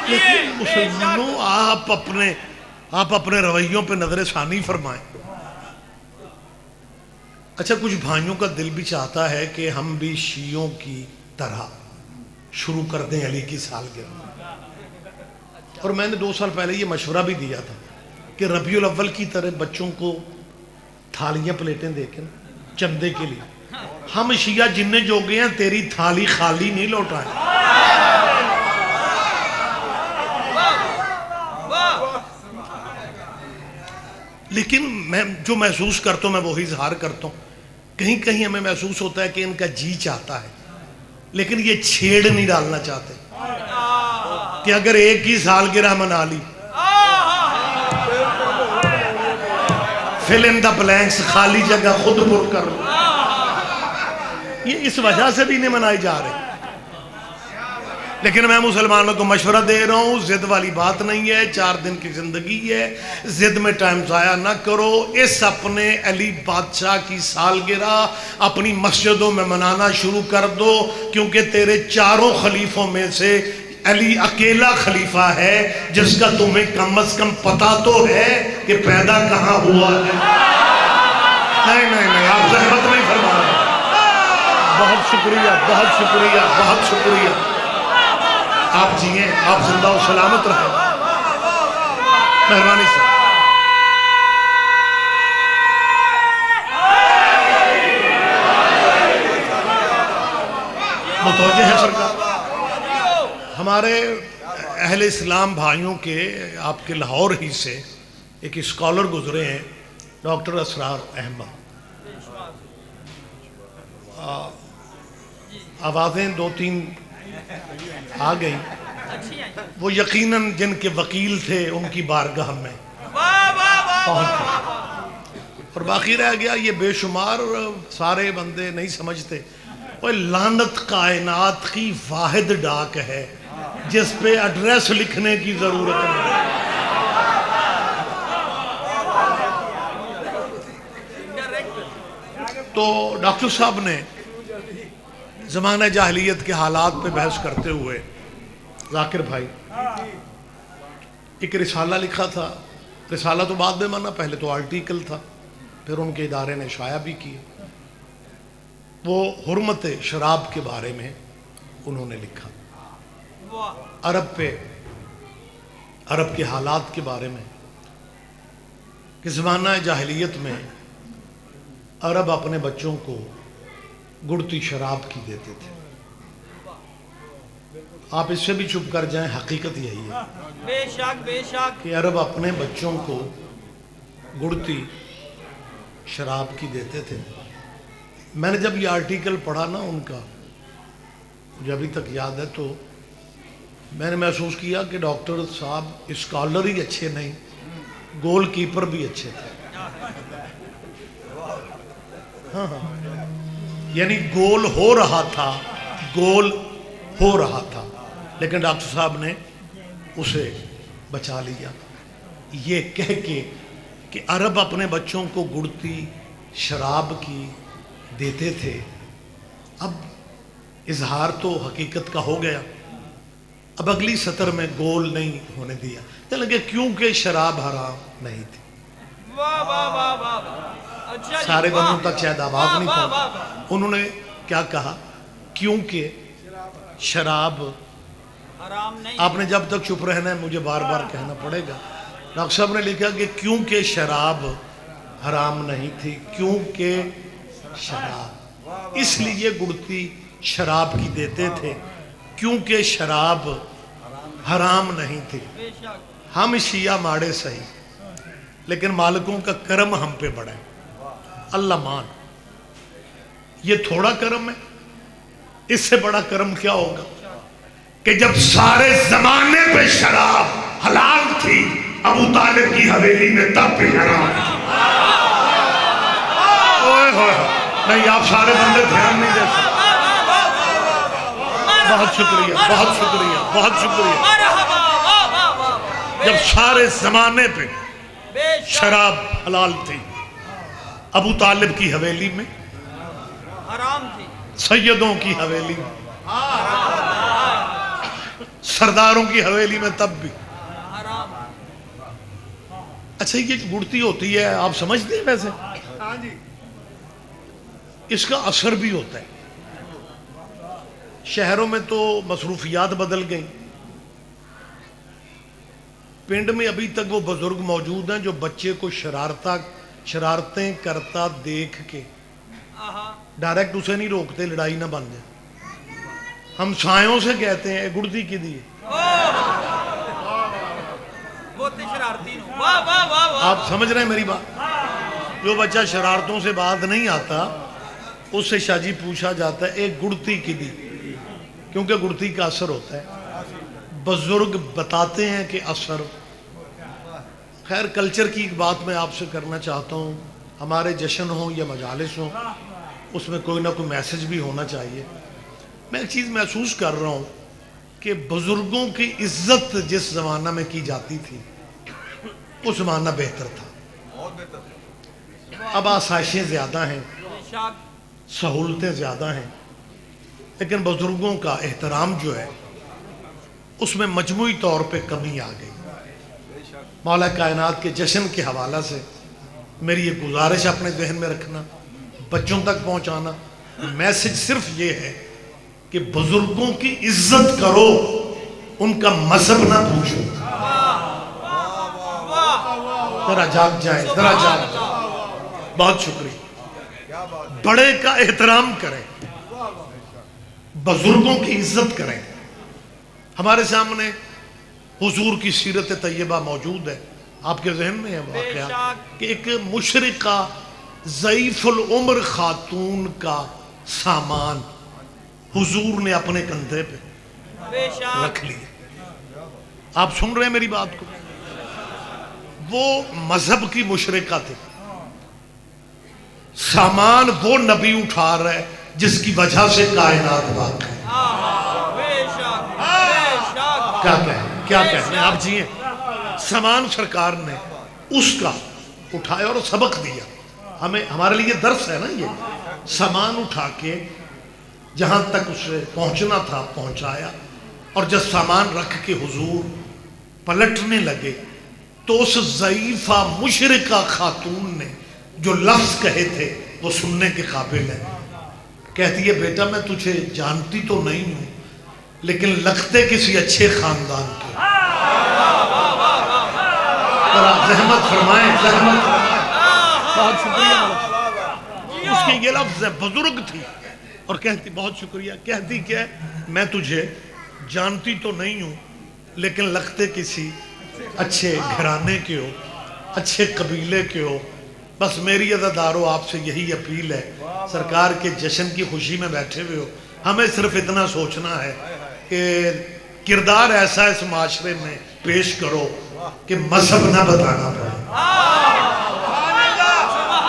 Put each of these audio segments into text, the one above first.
لیکن مسلمانوں آپ اپنے رویوں پہ نظر ثانی فرمائیں. اچھا کچھ بھائیوں کا دل بھی چاہتا ہے کہ ہم بھی شیعوں کی طرح شروع کر دیں علی کی سالگرہ. اور میں نے 2 سال پہلے یہ مشورہ بھی دیا تھا کہ ربیع الاول کی طرح بچوں کو تھالیاں پلیٹیں دے کے چندے کے لیے ہم شیعہ جننے جو گئے ہیں تیری تھالی خالی نہیں لوٹائیں. لیکن میں جو محسوس کرتا ہوں میں وہی اظہار کرتا ہوں. کہیں کہیں ہمیں محسوس ہوتا ہے کہ ان کا جی چاہتا ہے لیکن یہ چھیڑ نہیں ڈالنا چاہتے کہ اگر ایک ہی سالگرہ منا لی fill in the blanks خالی جگہ خود پر کر لو. یہ اس وجہ سے بھی نہیں منائی جا رہے. لیکن میں مسلمانوں کو مشورہ دے رہا ہوں ضد والی بات نہیں ہے. 4 دن کی زندگی ہے. ضد میں ٹائم ضائع نہ کرو. اس اپنے علی بادشاہ کی سالگرہ اپنی مسجدوں میں منانا شروع کر دو کیونکہ تیرے 4 خلیفوں میں سے علی اکیلا خلیفہ ہے جس کا تمہیں کم از کم پتہ تو ہے کہ پیدا کہاں ہوا ہے. نہیں آپ زحمت نہیں فرما رہے. بہت شکریہ بہت شکریہ بہت شکریہ. آپ جئیں آپ زندہ و سلامت رہیں. مہربانی سے متوجہ ہے سرکار. ہمارے اہل اسلام بھائیوں کے آپ کے لاہور ہی سے ایک اسکالر گزرے ہیں ڈاکٹر اسرار احمد. آوازیں 2-3 آ گئیں. وہ یقیناً جن کے وکیل تھے ان کی بارگاہ میں پہنچ گئے اور باقی رہ گیا یہ بے شمار سارے بندے نہیں سمجھتے. وہ لعنت کائنات کی واحد ڈاک ہے جس پہ ایڈریس لکھنے کی ضرورت نہیں. تو ڈاکٹر صاحب نے زمانہ جاہلیت کے حالات پہ بحث کرتے ہوئے ذاکر بھائی ایک رسالہ لکھا تھا. رسالہ تو بعد میں مانا پہلے تو آرٹیکل تھا پھر ان کے ادارے نے شائع بھی کیا. وہ حرمت شراب کے بارے میں انہوں نے لکھا. عرب کے حالات کے بارے میں کہ زمانہ جاہلیت میں عرب اپنے بچوں کو گڑتی شراب کی دیتے تھے. آپ اس سے بھی چپ کر جائیں حقیقت یہی ہے بے شک کہ عرب اپنے بچوں کو گڑتی شراب کی دیتے تھے. میں نے جب یہ آرٹیکل پڑھا نا ان کا مجھے ابھی تک یاد ہے تو میں نے محسوس کیا کہ ڈاکٹر صاحب اسکالر ہی اچھے نہیں گول کیپر بھی اچھے تھے. ہاں یعنی گول ہو رہا تھا لیکن ڈاکٹر صاحب نے اسے بچا لیا یہ کہہ کے کہ عرب اپنے بچوں کو گڑتی شراب کی دیتے تھے. اب اظہار تو حقیقت کا ہو گیا. اب اگلی سطر میں گول نہیں ہونے دیا کہ کیونکہ شراب حرام نہیں تھی. سارے بندوں تک شاید آواز نہیں پہنچی. انہوں نے کیا کہا کیونکہ شراب حرام نہیں. آپ نے جب تک چپ رہنا ہے مجھے بار بار کہنا پڑے گا. ڈاکٹر صاحب نے لکھا کہ کیونکہ شراب حرام نہیں تھی کیونکہ شراب اس لیے گڑتی شراب کی دیتے تھے کیونکہ شراب حرام نہیں تھی. ہم شیعہ ماڑے صحیح لیکن مالکوں کا کرم ہم پہ بڑا ہے. اللہ مان یہ تھوڑا کرم ہے. اس سے بڑا کرم کیا ہوگا کہ جب سارے زمانے پہ شراب حلال تھی ابو طالب کی حویلی میں تب بھی حرام تھی. نہیں آپ سارے بندے دھیان نہیں دے سکتے. بہت شکریہ بہت شکریہ بہت شکریہ. جب سارے زمانے پہ شراب حلال تھی ابو طالب کی حویلی میں حرام تھی. سیدوں کی حویلی میں سرداروں کی حویلی میں تب بھی. حرام. اچھا یہ گڑتی ہوتی ہے آپ سمجھتے ہیں ویسے اس کا اثر بھی ہوتا ہے. شہروں میں تو مصروفیات بدل گئیں, پنڈ میں ابھی تک وہ بزرگ موجود ہیں جو بچے کو شرارتیں کرتا دیکھ کے ڈائریکٹ اسے نہیں روکتے لڑائی نہ بن جائے. ہم سایوں سے کہتے ہیں گڑتی کی دی وہ تے شرارتی نو. واہ واہ واہ واہ. آپ سمجھ رہے ہیں میری بات. جو بچہ شرارتوں سے بات نہیں آتا اس سے شاہ جی پوچھا جاتا ہے ایک گڑتی کی دی, کیونکہ گڑتی کا اثر ہوتا ہے. بزرگ بتاتے ہیں کہ اثر. خیر کلچر کی ایک بات میں آپ سے کرنا چاہتا ہوں. ہمارے جشن ہوں یا مجالس ہوں اس میں کوئی نہ کوئی میسج بھی ہونا چاہیے. میں ایک چیز محسوس کر رہا ہوں کہ بزرگوں کی عزت جس زمانہ میں کی جاتی تھی وہ زمانہ بہتر تھا. اب آسائشیں زیادہ ہیں, بے شک. سہولتیں زیادہ ہیں, لیکن بزرگوں کا احترام جو ہے اس میں مجموعی طور پہ کمی آ گئی. مولا کائنات کے جشن کے حوالہ سے میری یہ گزارش اپنے ذہن میں رکھنا, بچوں تک پہنچانا. میسج صرف یہ ہے کہ بزرگوں کی عزت کرو, ان کا مذہب نہ پوچھو. ذرا جاگ جائیں, ذرا جاگ جائیں. بہت شکریہ. بڑے کا احترام کریں, بزرگوں کی عزت کریں. ہمارے سامنے حضور کی سیرت طیبہ موجود ہے. آپ کے ذہن میں ہے واقعہ کہ ایک مشرقہ ضعیف العمر خاتون کا سامان حضور نے اپنے کندھے پہ بے شک. رکھ لیا. آپ سن رہے ہیں میری بات کو. وہ مذہب کی مشرقہ تھی, سامان وہ نبی اٹھا رہا ہے جس کی وجہ سے کائنات واقع ہے. بے شک. بے شک. کیا کہنے آپ جی ہیں. سامان سرکار نے اس کا اٹھایا اور سبق دیا. ہمارے لیے درس ہے نا یہ. سامان اٹھا کے جہاں تک اسے پہنچنا تھا پہنچایا, اور جب سامان رکھ کے حضور پلٹنے لگے تو اس ضعیفہ مشرقہ خاتون نے جو لفظ کہے تھے وہ سننے کے قابل ہے. کہتی ہے بیٹا میں تجھے جانتی تو نہیں ہوں لیکن لگتے کسی اچھے خاندان کے. زحمت فرمائیں, زحمت. بہت شکریہ. اس کے یہ لفظ ہے, بزرگ تھی اور کہتی بہت شکریہ, کہتی کہ میں تجھے جانتی تو نہیں ہوں لیکن لگتے کسی اچھے گھرانے کے ہو, اچھے قبیلے کے ہو. بس میری عزادارو آپ سے یہی اپیل ہے, سرکار کے جشن کی خوشی میں بیٹھے ہوئے ہو, ہمیں صرف اتنا سوچنا ہے کہ کردار ایسا اس معاشرے میں پیش کرو کہ مذہب نہ بتانا پڑے.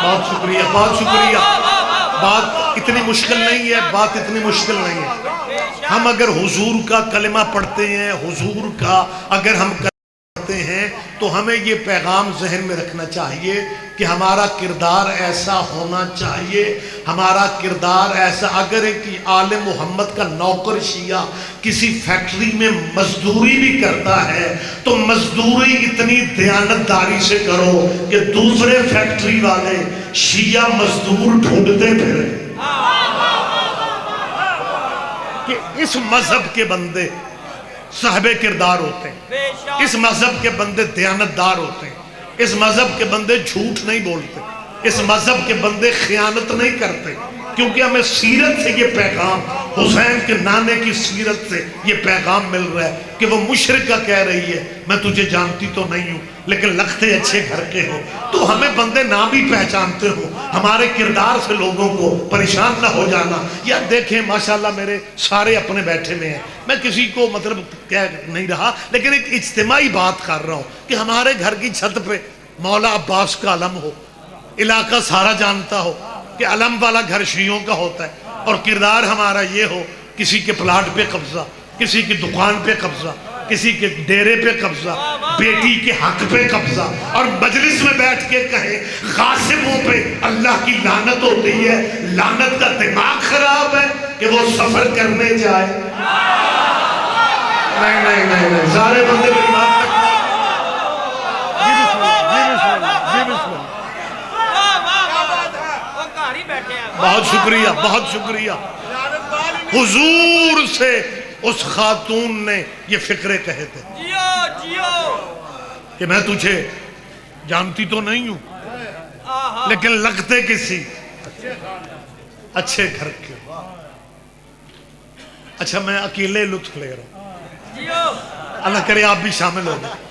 بہت شکریہ, بہت شکریہ. بات اتنی مشکل نہیں ہے, بات اتنی مشکل نہیں ہے. ہم اگر حضور کا کلمہ پڑھتے ہیں, حضور کا اگر ہم کرتے ہیں تو ہمیں یہ پیغام ذہن میں رکھنا چاہیے کہ ہمارا کردار ایسا ہونا چاہیے. ہمارا کردار ایسا, اگر ایک آل محمد کا نوکر شیعہ کسی فیکٹری میں مزدوری بھی کرتا ہے تو مزدوری اتنی دیانتداری سے کرو کہ دوسرے فیکٹری والے شیعہ مزدور ڈھونڈتے پھریں کہ اس مذہب کے بندے صاحب کردار ہوتے ہیں, اس مذہب کے بندے دیانتدار ہوتے ہیں, اس مذہب کے بندے جھوٹ نہیں بولتے, اس مذہب کے بندے خیانت نہیں کرتے. کیونکہ ہمیں سیرت سے یہ پیغام, حسین کے نانے کی سیرت سے یہ پیغام مل رہا ہے کہ وہ مشرقہ کہہ رہی ہے میں تجھے جانتی تو نہیں ہوں لیکن لگتے اچھے گھر کے ہو. تو ہمیں بندے نہ بھی پہچانتے ہو, ہمارے کردار سے لوگوں کو پریشان نہ ہو جانا. یا دیکھیں ماشاءاللہ میرے سارے اپنے بیٹھے میں ہیں, میں کسی کو مطلب کہہ نہیں رہا لیکن ایک اجتماعی بات کر رہا ہوں کہ ہمارے گھر کی چھت پہ مولا عباس کا علم ہو, علاقہ سارا جانتا ہو کہ علم والا گھر شیعوں کا ہوتا ہے, اور کردار ہمارا یہ ہو کسی کے پلاٹ پہ قبضہ, کسی کی دکان پہ قبضہ, کسی کے ڈیرے پہ قبضہ, بیٹی کے حق پہ قبضہ, اور مجلس میں بیٹھ کے کہیں غاصبوں پہ اللہ کی لعنت ہوتی ہے. لعنت کا دماغ خراب ہے کہ وہ سفر کرنے جائے. نہیں سارے بندے میری بات جی بسم اللہ واہ واہ واہ وہ گھر ہی بیٹھے ہیں بہت شکریہ بہت شکریہ حضور سے اس خاتون نے یہ فکرے کہے تھے جیو جیو کہ میں تجھے جانتی تو نہیں ہوں لیکن لگتے کسی اچھے گھر کے اچھا میں اکیلے لطف لے رہا ہوں جیو اللہ کرے آپ بھی شامل ہو جائیں